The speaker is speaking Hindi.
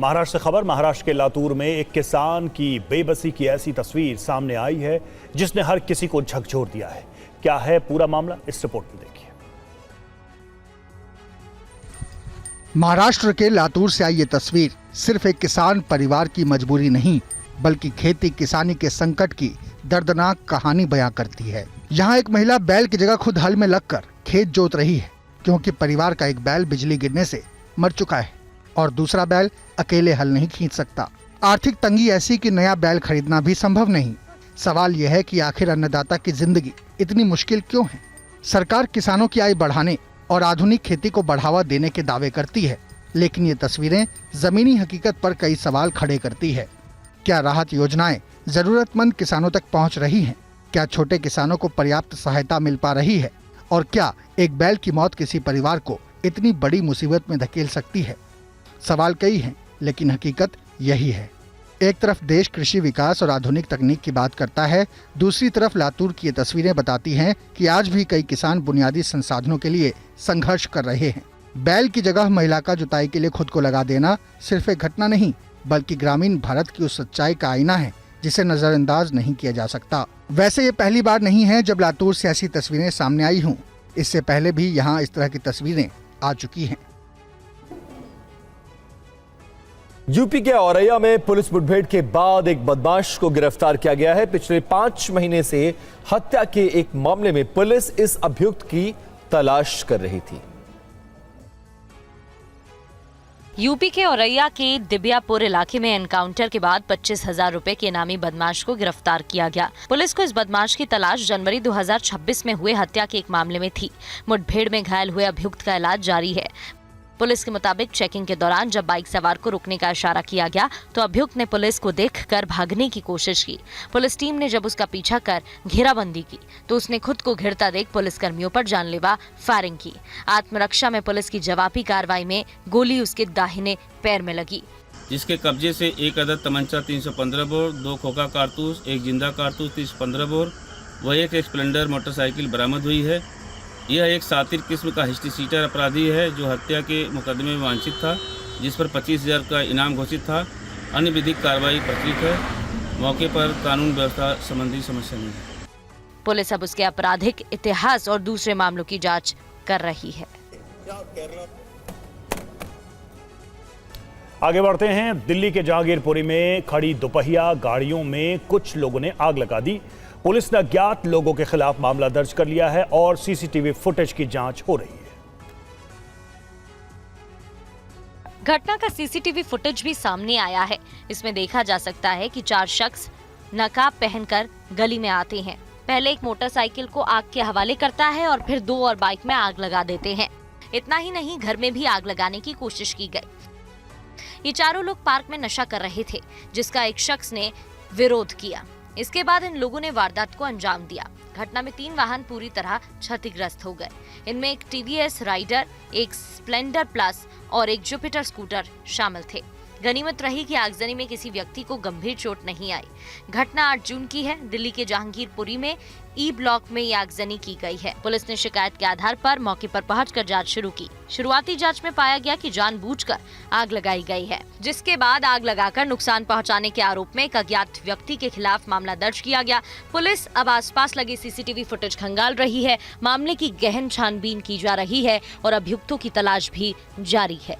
महाराष्ट्र से खबर। महाराष्ट्र के लातूर में एक किसान की बेबसी की ऐसी तस्वीर सामने आई है जिसने हर किसी को झकझोर दिया है। क्या है पूरा मामला, इस रिपोर्ट में देखिए। महाराष्ट्र के लातूर से आई ये तस्वीर सिर्फ एक किसान परिवार की मजबूरी नहीं, बल्कि खेती किसानी के संकट की दर्दनाक कहानी बयां करती है। यहाँ एक महिला बैल की जगह खुद हल में लगकर खेत जोत रही है, क्योंकि परिवार का एक बैल बिजली गिरने से मर चुका है और दूसरा बैल अकेले हल नहीं खींच सकता। आर्थिक तंगी ऐसी कि नया बैल खरीदना भी संभव नहीं। सवाल यह है कि आखिर अन्नदाता की जिंदगी इतनी मुश्किल क्यों है? सरकार किसानों की आय बढ़ाने और आधुनिक खेती को बढ़ावा देने के दावे करती है, लेकिन ये तस्वीरें जमीनी हकीकत पर कई सवाल खड़े करती है। क्या राहत योजनाएं जरूरतमंद किसानों तक पहुंच रही हैं? क्या छोटे किसानों को पर्याप्त सहायता मिल पा रही है? और क्या एक बैल की मौत किसी परिवार को इतनी बड़ी मुसीबत में धकेल सकती है? सवाल कई हैं, लेकिन हकीकत यही है। एक तरफ देश कृषि विकास और आधुनिक तकनीक की बात करता है, दूसरी तरफ लातूर की ये तस्वीरें बताती हैं कि आज भी कई किसान बुनियादी संसाधनों के लिए संघर्ष कर रहे हैं। बैल की जगह महिला का जुताई के लिए खुद को लगा देना सिर्फ एक घटना नहीं, बल्कि ग्रामीण भारत की उस सच्चाई का आईना है जिसे नजरअंदाज नहीं किया जा सकता। वैसे ये पहली बार नहीं है जब लातूर से ऐसी तस्वीरें सामने आई हूँ। इससे पहले भी यहाँ इस तरह की तस्वीरें आ चुकी हैं। यूपी के औरैया में पुलिस मुठभेड़ के बाद एक बदमाश को गिरफ्तार किया गया है। पिछले 5 महीने से हत्या के एक मामले में पुलिस इस अभियुक्त की तलाश कर रही थी। यूपी के औरैया के दिबियापुर इलाके में एनकाउंटर के बाद 25,000 रुपए के इनामी बदमाश को गिरफ्तार किया गया। पुलिस को इस बदमाश की तलाश जनवरी 2026 में हुए हत्या के एक मामले में थी। मुठभेड़ में घायल हुए अभियुक्त का इलाज जारी है। पुलिस के मुताबिक चेकिंग के दौरान जब बाइक सवार को रुकने का इशारा किया गया तो अभियुक्त ने पुलिस को देखकर भागने की कोशिश की। पुलिस टीम ने जब उसका पीछा कर घेराबंदी की तो उसने खुद को घिरता देख पुलिसकर्मियों पर जानलेवा फायरिंग की। आत्मरक्षा में पुलिस की जवाबी कार्रवाई में गोली उसके दाहिने पैर में लगी। जिसके कब्जे से एक अदद तमंचा 315 बोर, 2 खोखा कारतूस, एक जिंदा कारतूस 315 बोर व एक स्प्लेंडर मोटरसाइकिल बरामद हुई है। यह एक सातिर किस्म का हिस्ट्री सीटर अपराधी है जो हत्या के मुकदमे में वांछित था, जिस पर 25,000 का इनाम घोषित था। अन्य विधिक कार्रवाई प्रचलित है। मौके पर कानून व्यवस्था संबंधी समस्या नहीं है। पुलिस अब उसके आपराधिक इतिहास और दूसरे मामलों की जांच कर रही है। आगे बढ़ते हैं। दिल्ली के जहांगीरपुरी में खड़ी दोपहिया गाड़ियों में कुछ लोगों ने आग लगा दी। पुलिस ने अज्ञात लोगों के खिलाफ मामला दर्ज कर लिया है और सीसीटीवी फुटेज की जांच हो रही है। घटना का सीसीटीवी फुटेज भी सामने आया है। इसमें देखा जा सकता है कि 4 शख्स नकाब पहनकर गली में आते हैं। पहले एक मोटरसाइकिल को आग के हवाले करता है और फिर 2 और बाइक में आग लगा देते हैं। इतना ही नहीं, घर में भी आग लगाने की कोशिश की गई। ये चारों लोग पार्क में नशा कर रहे थे, जिसका एक शख्स ने विरोध किया। इसके बाद इन लोगों ने वारदात को अंजाम दिया। घटना में 3 वाहन पूरी तरह क्षतिग्रस्त हो गए। इनमें एक टीवीएस राइडर, एक स्प्लेंडर प्लस और एक जुपिटर स्कूटर शामिल थे। गनीमत रही कि आगजनी में किसी व्यक्ति को गंभीर चोट नहीं आई। घटना 8 जून की है। दिल्ली के जहांगीरपुरी में ई ब्लॉक में ये आगजनी की गई है। पुलिस ने शिकायत के आधार पर मौके पर पहुंचकर जांच शुरू की। शुरुआती जांच में पाया गया कि जानबूझकर आग लगाई गई है, जिसके बाद आग लगाकर नुकसान पहुंचाने के आरोप में एक अज्ञात व्यक्ति के खिलाफ मामला दर्ज किया गया। पुलिस अब आसपास लगे सीसीटीवी फुटेज खंगाल रही है। मामले की गहन छानबीन की जा रही है और अभियुक्तों की तलाश भी जारी है।